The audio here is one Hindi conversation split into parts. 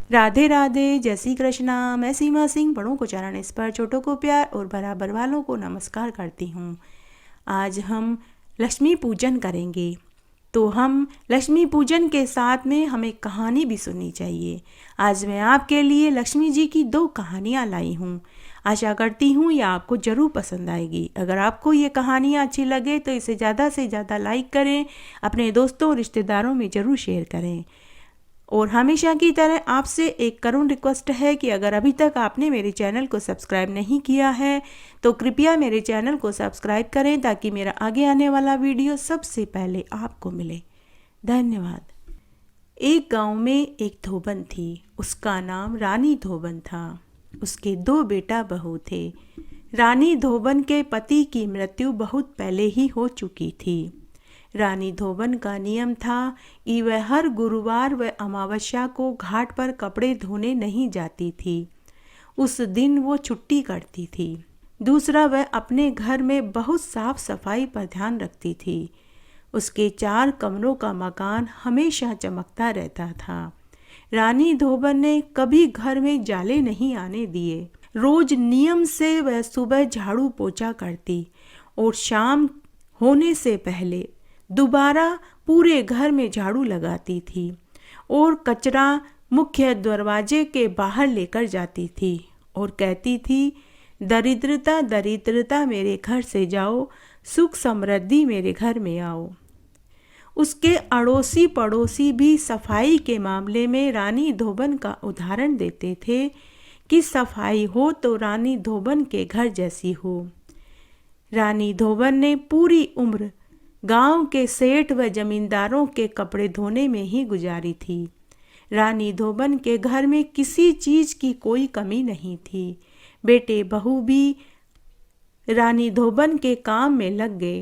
राधे राधे, जय श्री कृष्णा। मैं सीमा सिंह बड़ों को चरण स्पर्श, छोटों को प्यार और बराबर वालों को नमस्कार करती हूँ। आज हम लक्ष्मी पूजन करेंगे, तो हम लक्ष्मी पूजन के साथ में हमें कहानी भी सुननी चाहिए। आज मैं आपके लिए लक्ष्मी जी की 2 कहानियाँ लाई हूँ। आशा करती हूँ ये आपको ज़रूर पसंद आएगी। अगर आपको ये कहानियाँ अच्छी लगे तो इसे ज़्यादा से ज़्यादा लाइक करें, अपने दोस्तों और रिश्तेदारों में ज़रूर शेयर करें। और हमेशा की तरह आपसे एक करुण रिक्वेस्ट है कि अगर अभी तक आपने मेरे चैनल को सब्सक्राइब नहीं किया है तो कृपया मेरे चैनल को सब्सक्राइब करें ताकि मेरा आगे आने वाला वीडियो सबसे पहले आपको मिले। धन्यवाद। एक गांव में एक धोबन थी। उसका नाम रानी धोबन था। उसके 2 बेटा बहू थे। रानी धोबन के पति की मृत्यु बहुत पहले ही हो चुकी थी। रानी धोबन का नियम था कि वह हर गुरुवार व अमावस्या को घाट पर कपड़े धोने नहीं जाती थी। उस दिन वो छुट्टी करती थी। दूसरा, वह अपने घर में बहुत साफ सफाई पर ध्यान रखती थी। उसके 4 कमरों का मकान हमेशा चमकता रहता था। रानी धोबन ने कभी घर में जाले नहीं आने दिए। रोज नियम से वह सुबह झाड़ू पोछा करती और शाम होने से पहले दोबारा पूरे घर में झाड़ू लगाती थी और कचरा मुख्य दरवाजे के बाहर लेकर जाती थी और कहती थी, दरिद्रता दरिद्रता मेरे घर से जाओ, सुख समृद्धि मेरे घर में आओ। उसके अड़ोसी पड़ोसी भी सफाई के मामले में रानी धोबन का उदाहरण देते थे कि सफाई हो तो रानी धोबन के घर जैसी हो। रानी धोबन ने पूरी उम्र गांव के सेठ व जमींदारों के कपड़े धोने में ही गुजारी थी। रानी धोबन के घर में किसी चीज की कोई कमी नहीं थी। बेटे बहू भी रानी धोबन के काम में लग गए।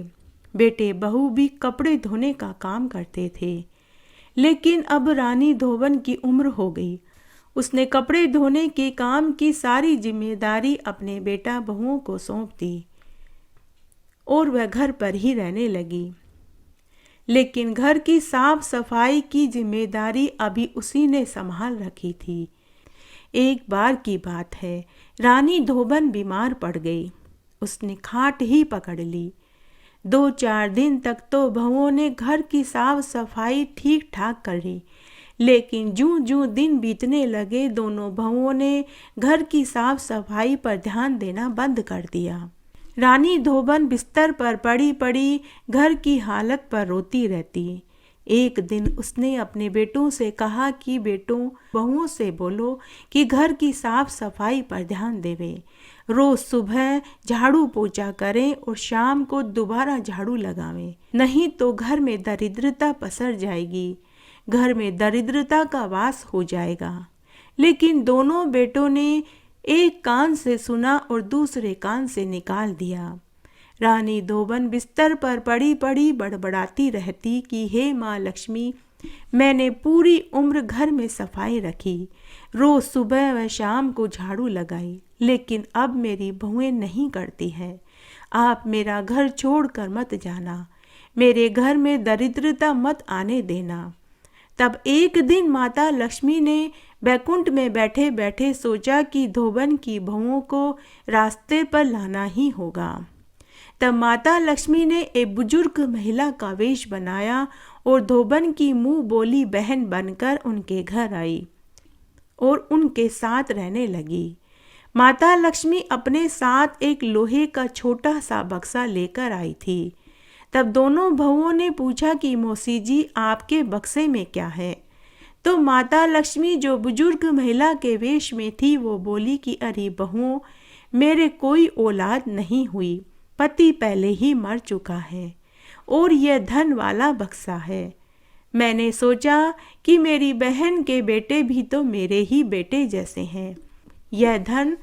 बेटे बहू भी कपड़े धोने का काम करते थे। लेकिन अब रानी धोबन की उम्र हो गई। उसने कपड़े धोने के काम की सारी जिम्मेदारी अपने बेटा बहुओं को सौंप दी और वह घर पर ही रहने लगी। लेकिन घर की साफ सफाई की जिम्मेदारी अभी उसी ने संभाल रखी थी। एक बार की बात है, रानी धोबन बीमार पड़ गई। उसने खाट ही पकड़ ली। 2-4 दिन तक तो बहुओं ने घर की साफ सफाई ठीक ठाक करी, लेकिन जूं-जूं दिन बीतने लगे दोनों बहुओं ने घर की साफ सफाई पर ध्यान देना बंद कर दिया। रानी धोबन बिस्तर पर पड़ी पड़ी घर की हालत पर रोती रहती। एक दिन उसने अपने बेटों से कहा कि बेटों, बहुओं से बोलो कि घर की साफ सफाई पर ध्यान देवे। रोज सुबह झाड़ू पोछा करें और शाम को दोबारा झाड़ू लगावें, नहीं तो घर में दरिद्रता पसर जाएगी, घर में दरिद्रता का वास हो जाएगा। लेकिन दोनों बेटों ने एक कान से सुना और दूसरे कान से निकाल दिया। रानी धोबन बिस्तर पर पड़ी पड़ी बड़बड़ाती रहती कि हे माँ लक्ष्मी, मैंने पूरी उम्र घर में सफाई रखी, रोज सुबह व शाम को झाड़ू लगाई, लेकिन अब मेरी बहुएं नहीं करती हैं। आप मेरा घर छोड़कर मत जाना, मेरे घर में दरिद्रता मत आने देना। तब एक दिन माता लक्ष्मी ने बैकुंठ में बैठे बैठे सोचा कि धोबन की बहुओं को रास्ते पर लाना ही होगा। तब माता लक्ष्मी ने एक बुजुर्ग महिला का वेश बनाया और धोबन की मुंह बोली बहन बनकर उनके घर आई और उनके साथ रहने लगी। माता लक्ष्मी अपने साथ एक लोहे का छोटा सा बक्सा लेकर आई थी। तब दोनों बहुओं ने पूछा कि मौसी जी, आपके बक्से में क्या है? तो माता लक्ष्मी, जो बुजुर्ग महिला के वेश में थी, वो बोली कि अरे बहुओं, मेरे कोई औलाद नहीं हुई, पति पहले ही मर चुका है और यह धन वाला बक्सा है। मैंने सोचा कि मेरी बहन के बेटे भी तो मेरे ही बेटे जैसे हैं, यह धन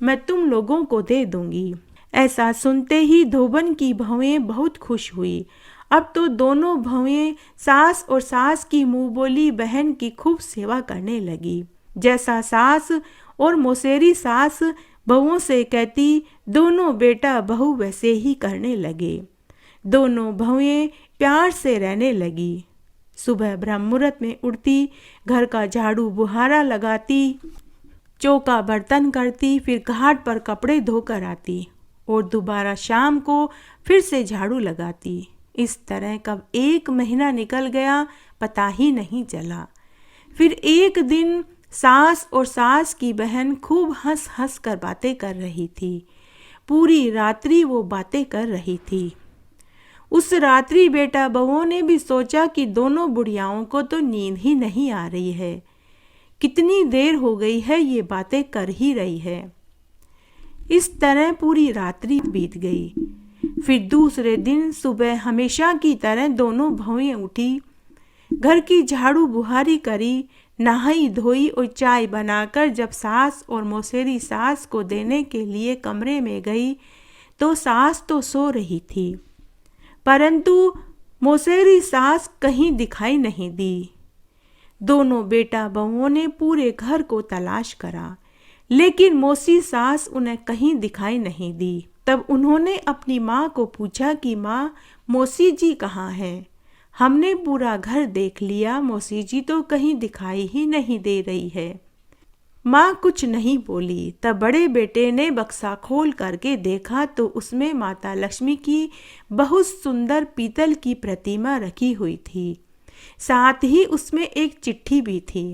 मैं तुम लोगों को दे दूंगी। ऐसा सुनते ही धोबन की बहुएं बहुत खुश हुई। अब तो दोनों बहुएं सास और सास की मुंह बोली बहन की खूब सेवा करने लगी। जैसा सास और मौसेरी सास बहुओं से कहती, दोनों बेटा बहू वैसे ही करने लगे। दोनों बहुएं प्यार से रहने लगी। सुबह ब्रह्म मुहूर्त में उठती, घर का झाड़ू बुहारा लगाती, चौका बर्तन करती, फिर घाट पर कपड़े धोकर आती और दोबारा शाम को फिर से झाड़ू लगाती। इस तरह कब 1 महीना निकल गया पता ही नहीं चला। फिर एक दिन सास और सास की बहन खूब हंस हंस कर बातें कर रही थी। पूरी रात्रि वो बातें कर रही थी। उस रात्रि बेटा बहुओं ने भी सोचा कि दोनों बुढ़ियाओं को तो नींद ही नहीं आ रही है, कितनी देर हो गई है ये बातें कर ही रही है। इस तरह पूरी रात्रि बीत गई। फिर दूसरे दिन सुबह हमेशा की तरह दोनों बहुएं उठी, घर की झाड़ू बुहारी करी, नहाई धोई और चाय बनाकर जब सास और मौसेरी सास को देने के लिए कमरे में गई तो सास तो सो रही थी, परंतु मौसेरी सास कहीं दिखाई नहीं दी। दोनों बेटा बहुओं ने पूरे घर को तलाश करा, लेकिन मौसी सास उन्हें कहीं दिखाई नहीं दी। तब उन्होंने अपनी माँ को पूछा कि माँ, मौसी जी कहाँ हैं? हमने पूरा घर देख लिया, मौसी जी तो कहीं दिखाई ही नहीं दे रही है। माँ कुछ नहीं बोली। तब बड़े बेटे ने बक्सा खोल करके देखा तो उसमें माता लक्ष्मी की बहुत सुंदर पीतल की प्रतिमा रखी हुई थी, साथ ही उसमें एक चिट्ठी भी थी।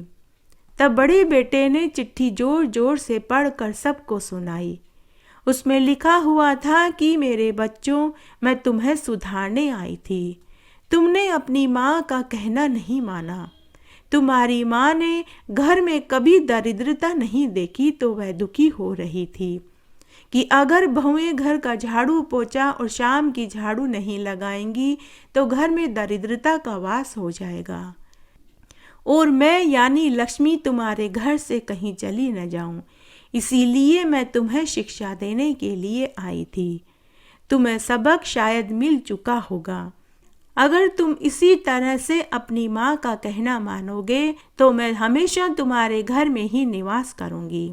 तब बड़े बेटे ने चिट्ठी जोर जोर से पढ़कर सबको सुनाई। उसमें लिखा हुआ था कि मेरे बच्चों, मैं तुम्हें सुधारने आई थी। तुमने अपनी माँ का कहना नहीं माना। तुम्हारी माँ ने घर में कभी दरिद्रता नहीं देखी तो वह दुखी हो रही थी कि अगर बहुएं घर का झाड़ू पोछा और शाम की झाड़ू नहीं लगाएंगी तो घर में दरिद्रता का वास हो जाएगा और मैं यानी लक्ष्मी तुम्हारे घर से कहीं चली न जाऊं। इसीलिए मैं तुम्हें शिक्षा देने के लिए आई थी। तुम्हें सबक शायद मिल चुका होगा। अगर तुम इसी तरह से अपनी माँ का कहना मानोगे तो मैं हमेशा तुम्हारे घर में ही निवास करूँगी।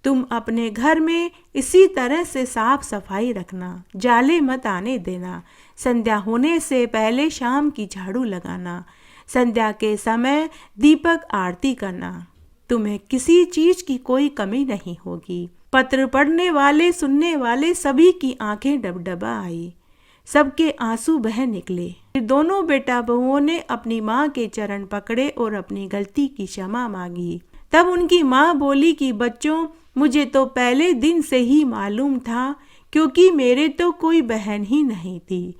तुम अपने घर में इसी तरह से साफ सफाई रखना, जाले मत आने देना, संध्या होने से पहले शाम की झाड़ू लगाना, संध्या के समय दीपक आरती करना। तुम्हें किसी चीज की कोई कमी नहीं होगी। पत्र पढ़ने वाले सुनने वाले सभी की आंखें डबडबा आई, सबके आंसू बह निकले। फिर दोनों बेटा बहुओं ने अपनी माँ के चरण पकड़े और अपनी गलती की क्षमा मांगी। तब उनकी माँ बोली कि बच्चों, मुझे तो पहले दिन से ही मालूम था, क्योंकि मेरे तो कोई बहन ही नहीं थी।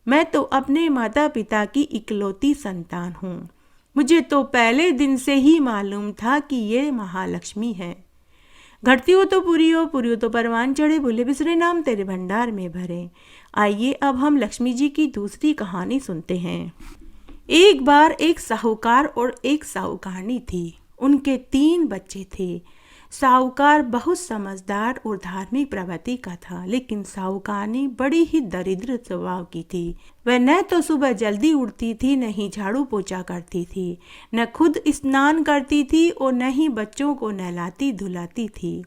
मैं तो अपने माता पिता की इकलौती संतान हूँ। मुझे तो पहले दिन से ही मालूम था कि ये महालक्ष्मी है। घटती हो तो पूरी हो, पूरी हो तो परवान चढ़े, भूले बिसरे नाम तेरे भंडार में भरे। आइए अब हम लक्ष्मी जी की दूसरी कहानी सुनते हैं। एक बार एक साहूकार और एक साहूकारनी थी। उनके 3 बच्चे थे। साहूकार बहुत समझदार और धार्मिक प्रवृत्ति का था, लेकिन साहूकारनी बड़ी ही दरिद्र स्वभाव की थी। वह न तो सुबह जल्दी उठती थी, न ही झाड़ू पोछा करती थी, न खुद स्नान करती थी और न ही बच्चों को नहलाती धुलाती थी।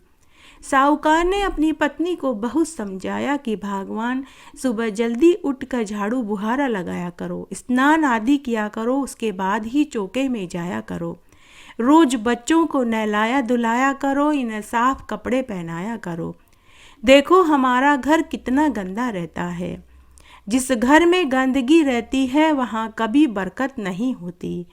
साहूकार ने अपनी पत्नी को बहुत समझाया कि भगवान, सुबह जल्दी उठकर झाड़ू बुहारा लगाया करो, स्नान आदि किया करो, उसके बाद ही चौके में जाया करो, रोज बच्चों को नहलाया धुलाया करो, इन्हें साफ कपड़े पहनाया करो। देखो हमारा घर कितना गंदा रहता है। जिस घर में गंदगी रहती है वहाँ कभी बरकत नहीं होती।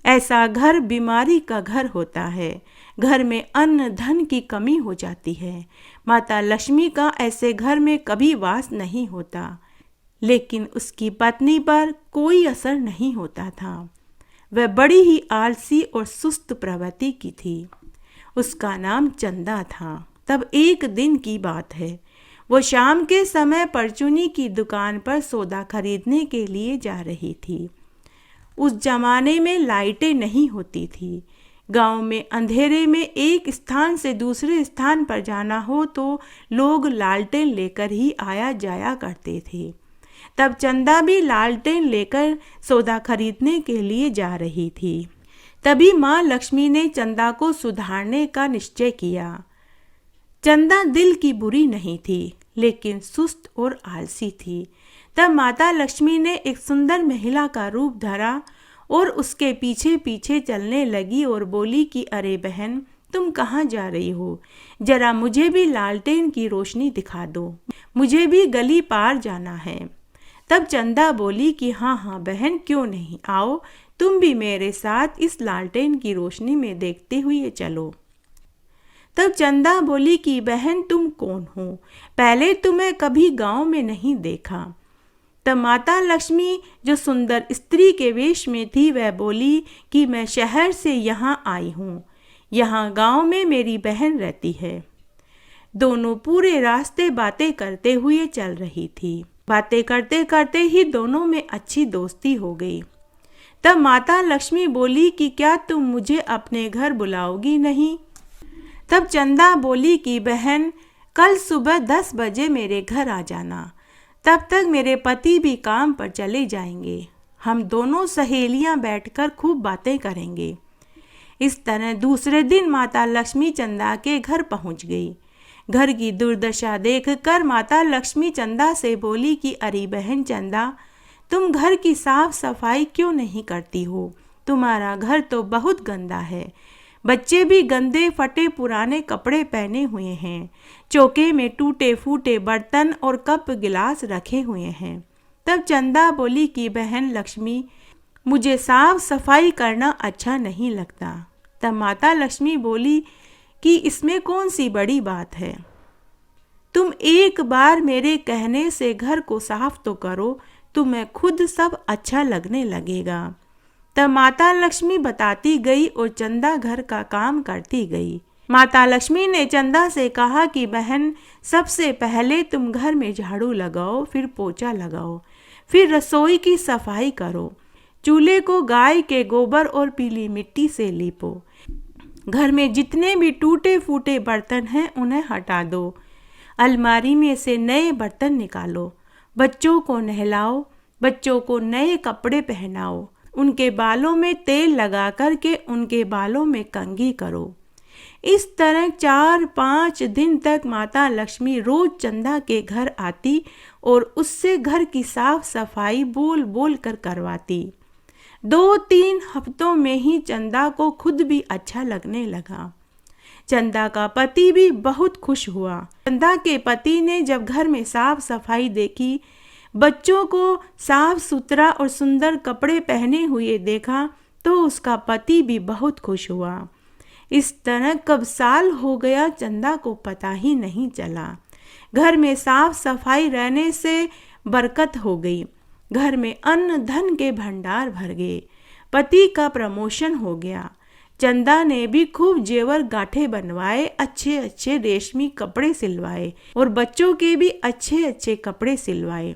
ऐसा घर बीमारी का घर होता है। घर में अन्न धन की कमी हो जाती है। माता लक्ष्मी का ऐसे घर में कभी वास नहीं होता। लेकिन उसकी पत्नी पर कोई असर नहीं होता था। वह बड़ी ही आलसी और सुस्त प्रवृत्ति की थी। उसका नाम चंदा था। तब एक दिन की बात है, वो शाम के समय परचूनी की दुकान पर सौदा खरीदने के लिए जा रही थी। उस जमाने में लाइटें नहीं होती थी। गांव में अंधेरे में एक स्थान से दूसरे स्थान पर जाना हो तो लोग लालटेन लेकर ही आया जाया करते थे। तब चंदा भी लालटेन लेकर सौदा खरीदने के लिए जा रही थी। तभी माँ लक्ष्मी ने चंदा को सुधारने का निश्चय किया। चंदा दिल की बुरी नहीं थी, लेकिन सुस्त और आलसी थी। तब माता लक्ष्मी ने एक सुंदर महिला का रूप धरा और उसके पीछे पीछे चलने लगी और बोली कि अरे बहन, तुम कहाँ जा रही हो? जरा मुझे भी लालटेन की रोशनी दिखा दो, मुझे भी गली पार जाना है। तब चंदा बोली कि हाँ हाँ बहन, क्यों नहीं, आओ तुम भी मेरे साथ इस लालटेन की रोशनी में देखते हुए चलो। तब चंदा बोली कि बहन, तुम कौन हो? पहले तुम्हें कभी गांव में नहीं देखा। तब माता लक्ष्मी, जो सुंदर स्त्री के वेश में थी, वह बोली कि मैं शहर से यहाँ आई हूँ, यहाँ गांव में मेरी बहन रहती है। दोनों पूरे रास्ते बातें करते हुए चल रही थी। बातें करते करते ही दोनों में अच्छी दोस्ती हो गई। तब माता लक्ष्मी बोली कि क्या तुम मुझे अपने घर बुलाओगी नहीं? तब चंदा बोली कि बहन, कल सुबह 10 बजे मेरे घर आ जाना, तब तक मेरे पति भी काम पर चले जाएंगे। हम दोनों सहेलियां बैठकर खूब बातें करेंगे। इस तरह दूसरे दिन माता लक्ष्मी चंदा के घर पहुंच गई। घर की दुर्दशा देखकर माता लक्ष्मी चंदा से बोली कि अरे बहन चंदा, तुम घर की साफ सफाई क्यों नहीं करती हो? तुम्हारा घर तो बहुत गंदा है। बच्चे भी गंदे फटे पुराने कपड़े पहने हुए हैं। चौके में टूटे फूटे बर्तन और कप गिलास रखे हुए हैं। तब चंदा बोली कि बहन लक्ष्मी, मुझे साफ सफाई करना अच्छा नहीं लगता। तब माता लक्ष्मी बोली कि इसमें कौन सी बड़ी बात है? तुम एक बार मेरे कहने से घर को साफ तो करो, तुम्हें खुद सब अच्छा लगने लगेगा। तब माता लक्ष्मी बताती गई और चंदा घर का काम करती गई। माता लक्ष्मी ने चंदा से कहा कि बहन, सबसे पहले तुम घर में झाड़ू लगाओ, फिर पोछा लगाओ, फिर रसोई की सफाई करो, चूल्हे को गाय के गोबर और पीली मिट्टी से लीपो, घर में जितने भी टूटे फूटे बर्तन हैं उन्हें हटा दो, अलमारी में से नए बर्तन निकालो, बच्चों को नहलाओ, बच्चों को नए कपड़े पहनाओ, उनके बालों में तेल लगा करके उनके बालों में कंघी करो। इस तरह 4-5 दिन तक माता लक्ष्मी रोज चंदा के घर आती और उससे घर की साफ सफाई बोल बोल कर करवाती। 2-3 हफ्तों में ही चंदा को खुद भी अच्छा लगने लगा। चंदा का पति भी बहुत खुश हुआ। चंदा के पति ने जब घर में साफ सफाई देखी, बच्चों को साफ सुथरा और सुंदर कपड़े पहने हुए देखा, तो उसका पति भी बहुत खुश हुआ। इस तरह कब साल हो गया चंदा को पता ही नहीं चला। घर में साफ सफाई रहने से बरकत हो गई। घर में अन्न धन के भंडार भर गए। पति का प्रमोशन हो गया। चंदा ने भी खूब जेवर गांठे बनवाए, अच्छे अच्छे रेशमी कपड़े सिलवाए और बच्चों के भी अच्छे अच्छे कपड़े सिलवाए।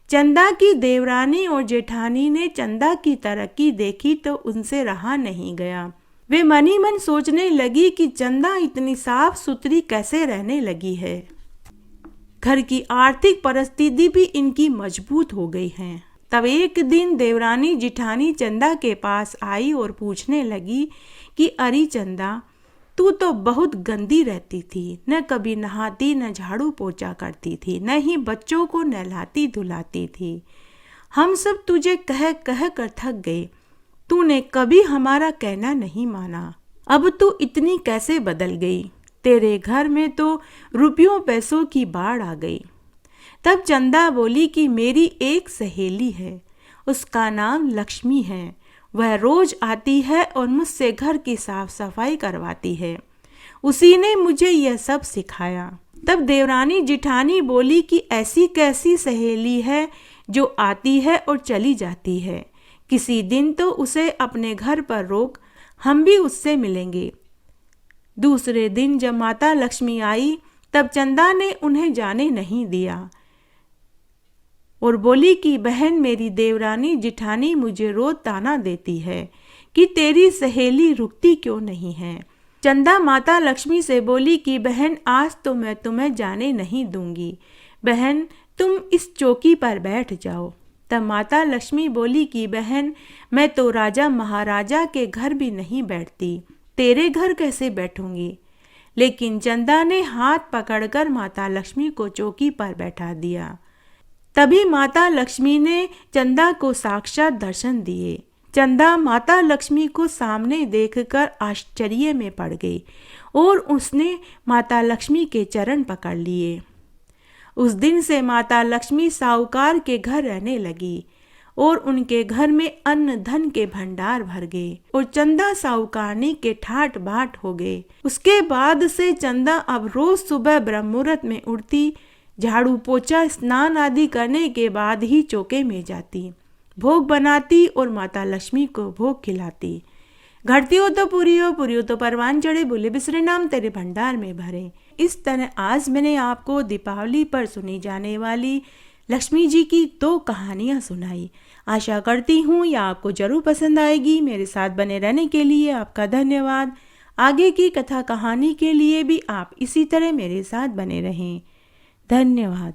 चंदा की देवरानी और जेठानी ने चंदा की तरक्की देखी तो उनसे रहा नहीं गया। वे मन ही मन सोचने लगी कि चंदा इतनी साफ सुथरी कैसे रहने लगी है। घर की आर्थिक परिस्थिति भी इनकी मजबूत हो गई है। तब एक दिन देवरानी जिठानी चंदा के पास आई और पूछने लगी कि अरे चंदा, तू तो बहुत गंदी रहती थी, न कभी नहाती, न झाड़ू पोछा करती थी, न ही बच्चों को नहलाती धुलाती थी। हम सब तुझे कह कह कर थक गए, तूने कभी हमारा कहना नहीं माना। अब तू इतनी कैसे बदल गई? तेरे घर में तो रुपयों पैसों की बाढ़ आ गई। तब चंदा बोली कि मेरी एक सहेली है, उसका नाम लक्ष्मी है। वह रोज आती है और मुझसे घर की साफ सफाई करवाती है। उसी ने मुझे यह सब सिखाया। तब देवरानी जिठानी बोली कि ऐसी कैसी सहेली है जो आती है और चली जाती है? किसी दिन तो उसे अपने घर पर रोक, हम भी उससे मिलेंगे। दूसरे दिन जब माता लक्ष्मी आई तब चंदा ने उन्हें जाने नहीं दिया और बोली कि बहन, मेरी देवरानी जिठानी मुझे रोज ताना देती है कि तेरी सहेली रुकती क्यों नहीं है। चंदा माता लक्ष्मी से बोली कि बहन, आज तो मैं तुम्हें जाने नहीं दूंगी। बहन, तुम इस चौकी पर बैठ जाओ। तब माता लक्ष्मी बोली कि बहन, मैं तो राजा महाराजा के घर भी नहीं बैठती, तेरे घर कैसे बैठूंगी? लेकिन चंदा ने हाथ पकड़कर माता लक्ष्मी को चौकी पर बैठा दिया। तभी माता लक्ष्मी ने चंदा को साक्षात दर्शन दिए। चंदा माता लक्ष्मी को सामने देखकर आश्चर्य में पड़ गई और उसने माता लक्ष्मी के चरण पकड़ लिए। उस दिन से माता लक्ष्मी साहूकार के घर रहने लगी और उनके घर में अन्न धन के भंडार भर गए और चंदा साहूकारनी के ठाट बाट हो गए। उसके बाद से चंदा अब रोज सुबह ब्रह्म मुहूर्त में उठती, झाड़ू पोछा स्नान आदि करने के बाद ही चौके में जाती, भोग बनाती और माता लक्ष्मी को भोग खिलाती। घटती हो तो पूरी हो तो परवान चढ़े, बोले बिसरे नाम तेरे भंडार में भरे। इस तरह आज मैंने आपको दीपावली पर सुनी जाने वाली लक्ष्मी जी की 2 कहानियाँ सुनाई। आशा करती हूँ यह आपको जरूर पसंद आएगी। मेरे साथ बने रहने के लिए आपका धन्यवाद। आगे की कथा कहानी के लिए भी आप इसी तरह मेरे साथ बने रहें। धन्यवाद।